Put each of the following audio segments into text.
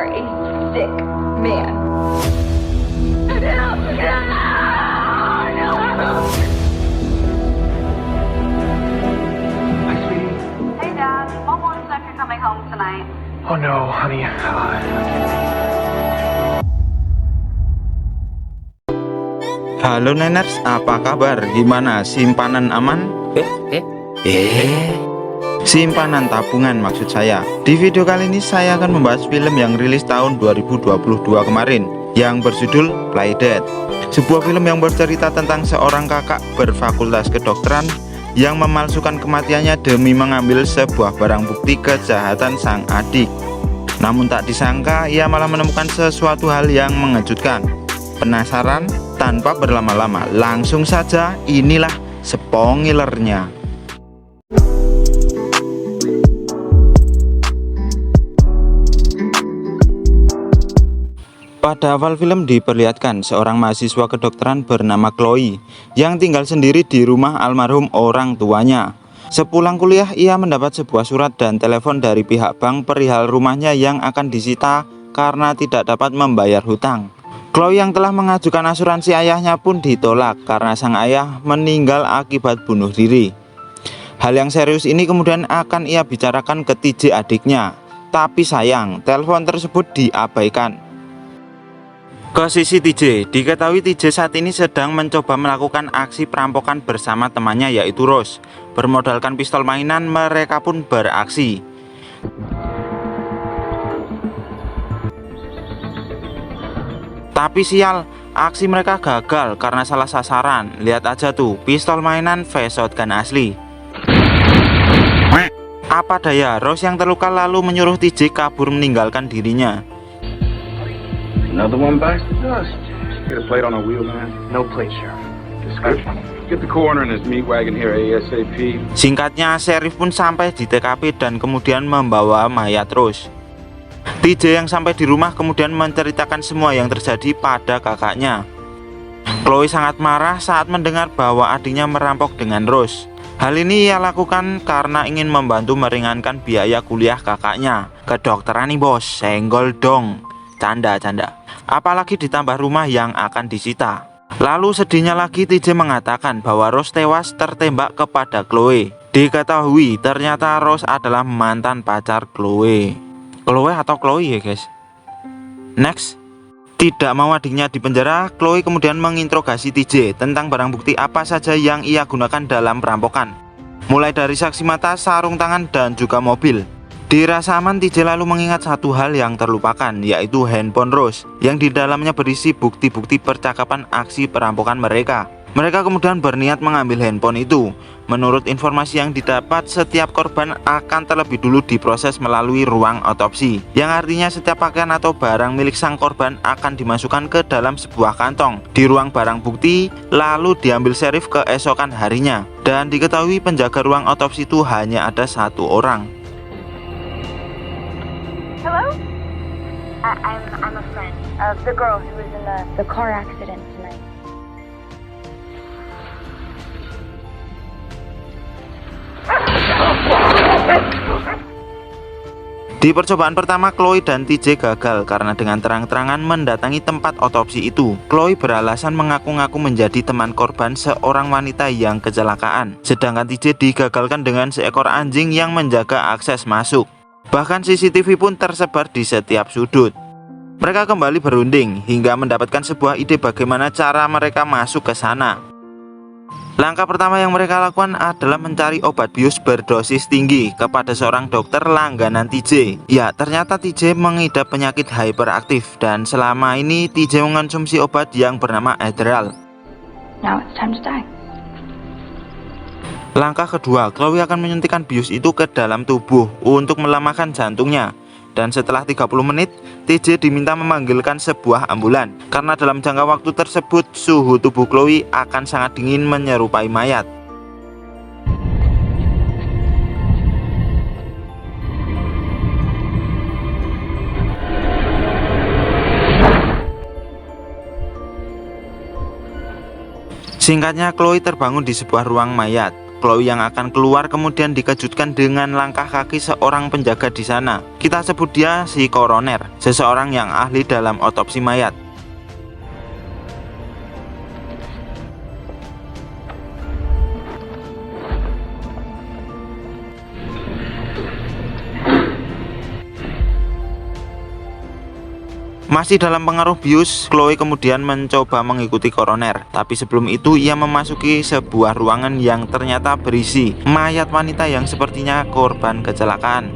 are a sick man. Hi, sweetie. Hey, Dad. Mom wants to know if you're coming home tonight. Oh no, honey. Halo Neners, apa kabar? Gimana? Simpanan aman? Simpanan tabungan maksud saya. Di video kali ini saya akan membahas film yang rilis tahun 2022 kemarin yang berjudul Play Dead. Sebuah film yang bercerita tentang seorang kakak berfakultas kedokteran yang memalsukan kematiannya demi mengambil sebuah barang bukti kejahatan sang adik. Namun tak disangka ia malah menemukan sesuatu hal yang mengejutkan. Penasaran? Tanpa berlama-lama, langsung saja inilah spoilernya. Pada awal film diperlihatkan seorang mahasiswa kedokteran bernama Chloe yang tinggal sendiri di rumah almarhum orang tuanya. Sepulang kuliah ia mendapat sebuah surat dan telepon dari pihak bank perihal rumahnya yang akan disita karena tidak dapat membayar hutang. Chloe yang telah mengajukan asuransi ayahnya pun ditolak karena sang ayah meninggal akibat bunuh diri. Hal yang serius ini kemudian akan ia bicarakan ke TJ adiknya. Tapi sayang, telepon tersebut diabaikan. Ke sisi TJ, diketahui TJ saat ini sedang mencoba melakukan aksi perampokan bersama temannya yaitu Rose. Bermodalkan pistol mainan, mereka pun beraksi. Tapi sial, aksi mereka gagal karena salah sasaran. Lihat aja tuh, pistol mainan face shotgun asli. Apa daya, Rose yang terluka lalu menyuruh TJ kabur meninggalkan dirinya. Another one bites the dust. Get a plate on a wheel, man. No plate, Sheriff. Description. Get the coroner and his meat wagon here ASAP. Singkatnya, sheriff pun sampai di TKP dan kemudian membawa mayat Rose. TJ yang sampai di rumah kemudian menceritakan semua yang terjadi pada kakaknya. Chloe sangat marah saat mendengar bahwa adiknya merampok dengan Rose. Hal ini ia lakukan karena ingin membantu meringankan biaya kuliah kakaknya. Kedokteran nih bos, senggol dong. Canda. Apalagi ditambah rumah yang akan disita. Lalu sedihnya lagi TJ mengatakan bahwa Rose tewas tertembak kepada Chloe. Diketahui ternyata Rose adalah mantan pacar Chloe. Chloe atau Chloe ya guys. Next. Tidak mau adiknya dipenjara, Chloe kemudian menginterogasi TJ tentang barang bukti apa saja yang ia gunakan dalam perampokan. Mulai dari saksi mata, sarung tangan, dan juga mobil. Dirasa aman, TJ lalu mengingat satu hal yang terlupakan, yaitu handphone Rose yang di dalamnya berisi bukti-bukti percakapan aksi perampokan mereka. Mereka kemudian berniat mengambil handphone itu. Menurut informasi yang didapat, setiap korban akan terlebih dulu diproses melalui ruang otopsi, yang artinya setiap pakaian atau barang milik sang korban akan dimasukkan ke dalam sebuah kantong di ruang barang bukti, lalu diambil sheriff keesokan harinya. Dan diketahui penjaga ruang otopsi itu hanya ada satu orang. Hello? I'm a friend of the girl who was in the car accident tonight. Di percobaan pertama, Chloe dan TJ gagal karena dengan terang-terangan mendatangi tempat otopsi itu. Chloe beralasan mengaku-ngaku menjadi teman korban seorang wanita yang kecelakaan. Sedangkan TJ digagalkan dengan seekor anjing yang menjaga akses masuk. Bahkan CCTV pun tersebar di setiap sudut. Mereka kembali berunding hingga mendapatkan sebuah ide bagaimana cara mereka masuk ke sana. Langkah pertama yang mereka lakukan adalah mencari obat bius berdosis tinggi kepada seorang dokter langganan TJ. Ya, ternyata TJ mengidap penyakit hyperaktif dan selama ini TJ mengonsumsi obat yang bernama Adderall. Now it's time to die. Langkah kedua, Chloe akan menyuntikkan bius itu ke dalam tubuh untuk melemahkan jantungnya. Dan setelah 30 menit, TJ diminta memanggilkan sebuah ambulan karena dalam jangka waktu tersebut suhu tubuh Chloe akan sangat dingin menyerupai mayat. Singkatnya, Chloe terbangun di sebuah ruang mayat. Chloe yang akan keluar kemudian dikejutkan dengan langkah kaki seorang penjaga di sana. Kita sebut dia si koroner, seseorang yang ahli dalam otopsi mayat. Masih dalam pengaruh bius, Chloe kemudian mencoba mengikuti koroner. Tapi sebelum itu ia memasuki sebuah ruangan yang ternyata berisi mayat wanita yang sepertinya korban kecelakaan.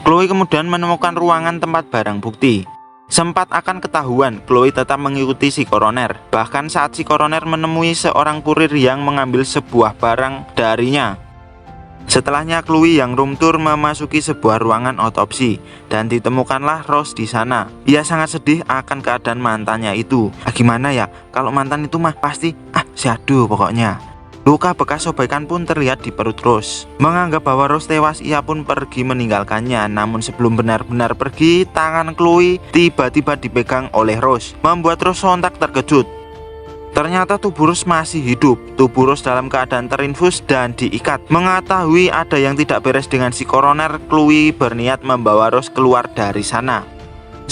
Chloe kemudian menemukan ruangan tempat barang bukti. Sempat akan ketahuan, Chloe tetap mengikuti si koroner. Bahkan saat si koroner menemui seorang kurir yang mengambil sebuah barang darinya. Setelahnya Chloe yang room tour memasuki sebuah ruangan otopsi dan ditemukanlah Rose di sana. Ia sangat sedih akan keadaan mantannya itu. Gimana ya, kalau mantan itu mah pasti syahdu pokoknya. Luka bekas sobekan pun terlihat di perut Rose. Menganggap bahwa Rose tewas, ia pun pergi meninggalkannya. Namun sebelum benar-benar pergi, tangan Chloe tiba-tiba dipegang oleh Rose, membuat Rose sontak terkejut. Ternyata tubuh Rose masih hidup. Tubuh Rose dalam keadaan terinfus dan diikat. Mengetahui ada yang tidak beres dengan si koroner, Chloe berniat membawa Rose keluar dari sana.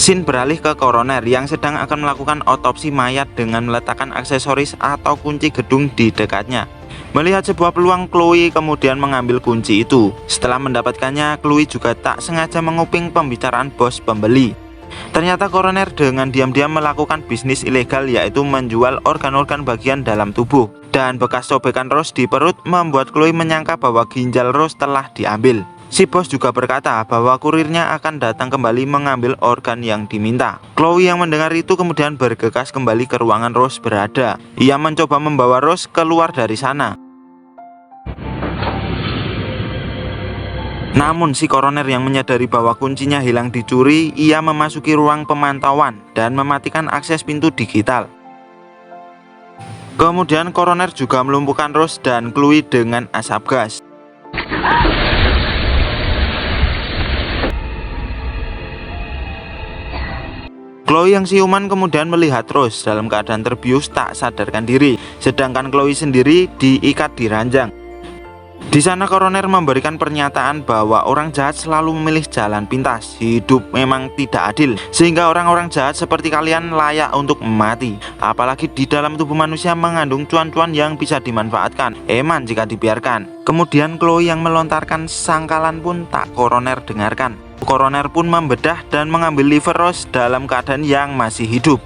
Scene beralih ke koroner yang sedang akan melakukan otopsi mayat dengan meletakkan aksesoris atau kunci gedung di dekatnya. Melihat sebuah peluang, Chloe kemudian mengambil kunci itu. Setelah mendapatkannya, Chloe juga tak sengaja menguping pembicaraan bos pembeli. Ternyata koroner dengan diam-diam melakukan bisnis ilegal, yaitu menjual organ-organ bagian dalam tubuh. Dan bekas sobekan Rose di perut membuat Chloe menyangka bahwa ginjal Rose telah diambil. Si bos juga berkata bahwa kurirnya akan datang kembali mengambil organ yang diminta. Chloe yang mendengar itu kemudian bergegas kembali ke ruangan Rose berada. Ia mencoba membawa Rose keluar dari sana. Namun si koroner yang menyadari bahwa kuncinya hilang dicuri, ia memasuki ruang pemantauan dan mematikan akses pintu digital. Kemudian koroner juga melumpuhkan Rose dan Chloe dengan asap gas. Chloe yang siuman kemudian melihat Rose dalam keadaan terbius tak sadarkan diri, sedangkan Chloe sendiri diikat di ranjang. Di sana koroner memberikan pernyataan bahwa orang jahat selalu memilih jalan pintas. Hidup memang tidak adil, sehingga orang-orang jahat seperti kalian layak untuk mati. Apalagi di dalam tubuh manusia mengandung cuan-cuan yang bisa dimanfaatkan. Eman jika dibiarkan. Kemudian Chloe yang melontarkan sangkalan pun tak koroner dengarkan. Koroner pun membedah dan mengambil liver Rose dalam keadaan yang masih hidup.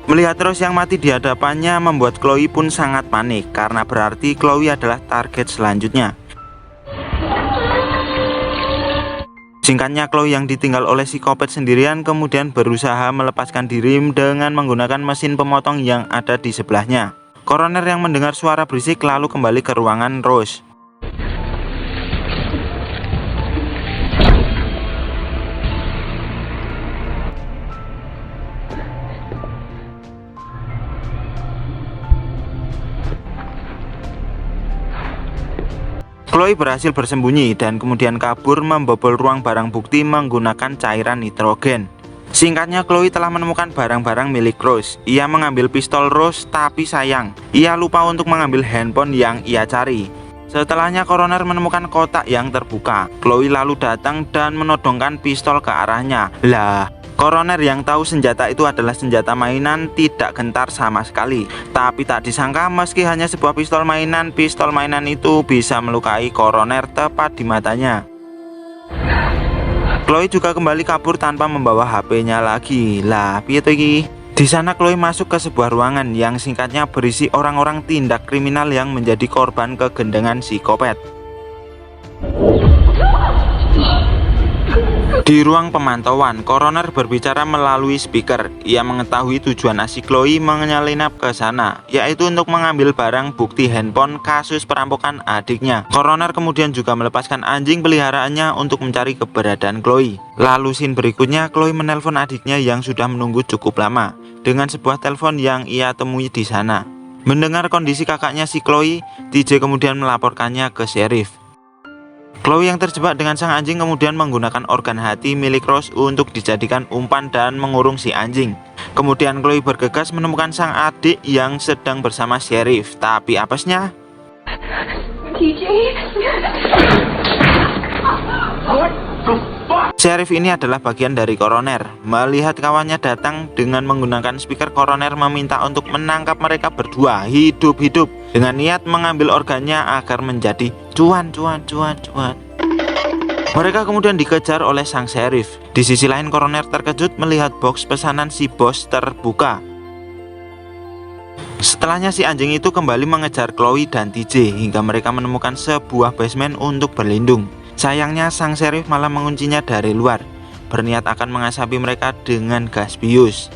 Melihat Rose yang mati di hadapannya membuat Chloe pun sangat panik, karena berarti Chloe adalah target selanjutnya. Singkatnya, Chloe yang ditinggal oleh psikopat sendirian kemudian berusaha melepaskan diri dengan menggunakan mesin pemotong yang ada di sebelahnya. Koroner yang mendengar suara berisik lalu kembali ke ruangan Rose. Chloe berhasil bersembunyi dan kemudian kabur membobol ruang barang bukti menggunakan cairan nitrogen. Singkatnya, Chloe telah menemukan barang-barang milik Rose. Ia mengambil pistol Rose, tapi sayang, ia lupa untuk mengambil handphone yang ia cari. Setelahnya, koroner menemukan kotak yang terbuka. Chloe lalu datang dan menodongkan pistol ke arahnya. Lah, koroner yang tahu senjata itu adalah senjata mainan tidak gentar sama sekali. Tapi tak disangka meski hanya sebuah pistol mainan itu bisa melukai koroner tepat di matanya. Chloe juga kembali kabur tanpa membawa HP-nya lagi. Lah, piye to iki? Di sana Chloe masuk ke sebuah ruangan yang singkatnya berisi orang-orang tindak kriminal yang menjadi korban kegendengan psikopat. Di ruang pemantauan, koroner berbicara melalui speaker. Ia mengetahui tujuan asli Chloe menyelinap ke sana, yaitu untuk mengambil barang bukti handphone kasus perampokan adiknya. Koroner kemudian juga melepaskan anjing peliharaannya untuk mencari keberadaan Chloe. Lalu scene berikutnya, Chloe menelpon adiknya yang sudah menunggu cukup lama dengan sebuah telepon yang ia temui di sana. Mendengar kondisi kakaknya si Chloe, TJ kemudian melaporkannya ke sheriff. Chloe yang terjebak dengan sang anjing kemudian menggunakan organ hati milik Rose untuk dijadikan umpan dan mengurung si anjing. Kemudian Chloe bergegas menemukan sang adik yang sedang bersama sheriff. Tapi apesnya, TJ? sheriff ini adalah bagian dari koroner. Melihat kawannya datang dengan menggunakan speaker, koroner meminta untuk menangkap mereka berdua hidup-hidup dengan niat mengambil organnya agar menjadi cuan. Mereka kemudian dikejar oleh sang sheriff. Di sisi lain, koroner terkejut melihat box pesanan si bos terbuka. Setelahnya si anjing itu kembali mengejar Chloe dan TJ hingga mereka menemukan sebuah basement untuk berlindung. Sayangnya sang sheriff malah menguncinya dari luar, berniat akan mengasapi mereka dengan gas bius.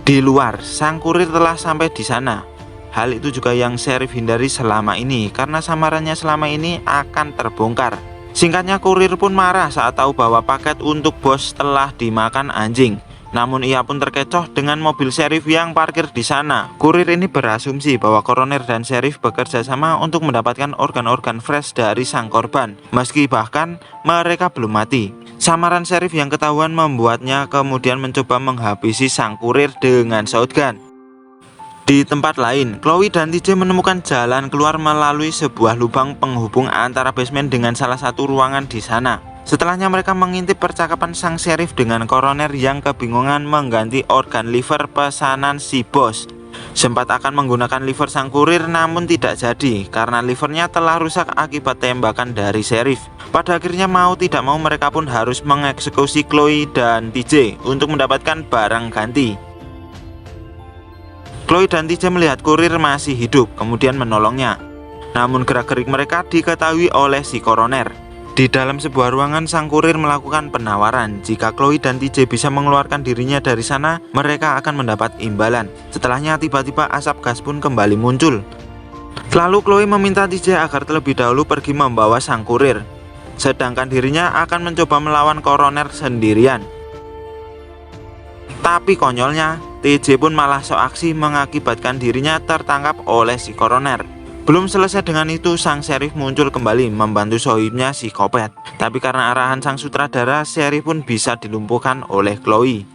Di luar, sang kurir telah sampai di sana. Hal itu juga yang sheriff hindari selama ini karena samarannya selama ini akan terbongkar. Singkatnya, kurir pun marah saat tahu bahwa paket untuk bos telah dimakan anjing. Namun ia pun terkecoh dengan mobil sheriff yang parkir di sana. Kurir ini berasumsi bahwa koroner dan sheriff bekerja sama untuk mendapatkan organ-organ fresh dari sang korban, meski bahkan mereka belum mati. Samaran sheriff yang ketahuan membuatnya kemudian mencoba menghabisi sang kurir dengan shotgun. Di tempat lain, Chloe dan TJ menemukan jalan keluar melalui sebuah lubang penghubung antara basement dengan salah satu ruangan di sana. Setelahnya mereka mengintip percakapan sang sheriff dengan koroner yang kebingungan mengganti organ liver pesanan si bos. Sempat akan menggunakan liver sang kurir namun tidak jadi karena livernya telah rusak akibat tembakan dari sheriff. Pada akhirnya mau tidak mau mereka pun harus mengeksekusi Chloe dan TJ untuk mendapatkan barang ganti. Chloe dan TJ melihat kurir masih hidup kemudian menolongnya. Namun gerak-gerik mereka diketahui oleh si koroner. Di dalam sebuah ruangan, sang kurir melakukan penawaran. Jika Chloe dan TJ bisa mengeluarkan dirinya dari sana, mereka akan mendapat imbalan. Setelahnya tiba-tiba asap gas pun kembali muncul. Lalu Chloe meminta TJ agar terlebih dahulu pergi membawa sang kurir, sedangkan dirinya akan mencoba melawan koroner sendirian. Tapi konyolnya, TJ pun malah sok aksi mengakibatkan dirinya tertangkap oleh si koroner. Belum selesai dengan itu, sang sheriff muncul kembali membantu sohibnya si Kopet. Tapi karena arahan sang sutradara, sheriff pun bisa dilumpuhkan oleh Chloe.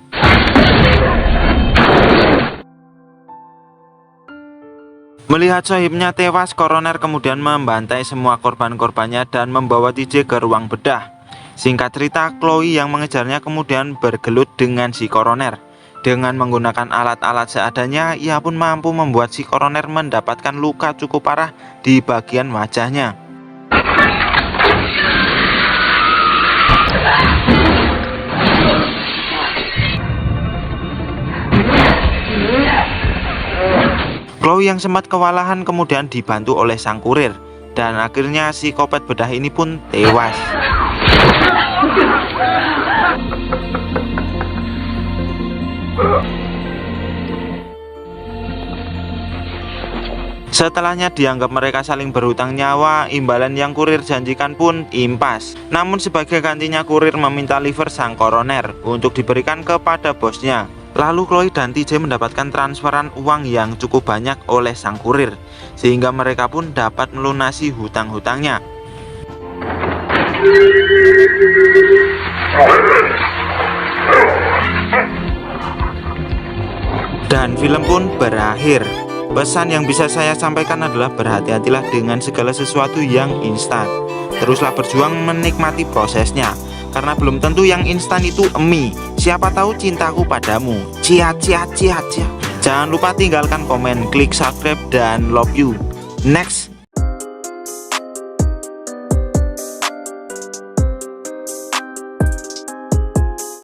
Melihat sohibnya tewas, koroner kemudian membantai semua korban-korbannya dan membawa TJ ke ruang bedah. Singkat cerita, Chloe yang mengejarnya kemudian bergelut dengan si koroner. Dengan menggunakan alat-alat seadanya, ia pun mampu membuat si koroner mendapatkan luka cukup parah di bagian wajahnya. Chloe yang sempat kewalahan kemudian dibantu oleh sang kurir, dan akhirnya si Kopet bedah ini pun tewas. Setelahnya dianggap mereka saling berhutang nyawa, imbalan yang kurir janjikan pun impas. Namun sebagai gantinya kurir meminta liver sang koroner untuk diberikan kepada bosnya. Lalu Chloe dan TJ mendapatkan transferan uang yang cukup banyak oleh sang kurir, sehingga mereka pun dapat melunasi hutang-hutangnya. Dan film pun berakhir. Pesan yang bisa saya sampaikan adalah berhati-hatilah dengan segala sesuatu yang instan. Teruslah berjuang menikmati prosesnya, karena belum tentu yang instan itu mie. Siapa tahu cintaku padamu. Ciat. Jangan lupa tinggalkan komen, klik subscribe, dan love you. Next.